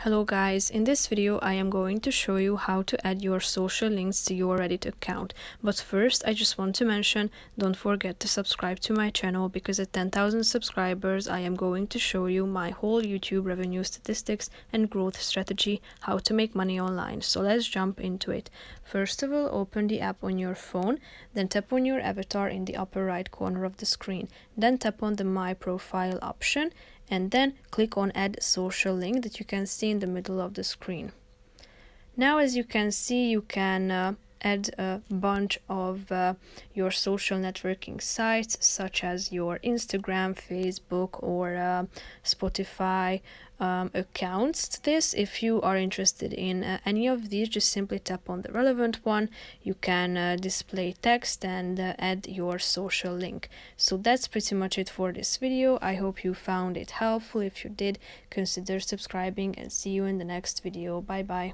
Hello guys, in this video I am going to show you how to add your social links to your Reddit account. But first I just want to mention, don't forget to subscribe to my channel because at 10,000 subscribers I am going to show you my whole YouTube revenue statistics and growth strategy, how to make money online. So let's jump into it. First of all, open the app on your phone, then tap on your avatar in the upper right corner of the screen. Then tap on the My Profile option and then click on Add Social Link that you can see in the middle of the screen. Now, as you can see, you can add a bunch of your social networking sites such as your Instagram, Facebook, or Spotify accounts to this. If you are interested in any of these, just simply tap on the relevant one. You can display text and add your social link. So that's pretty much it for this video. I hope you found it helpful. If you did, consider subscribing and see you in the next video. Bye bye.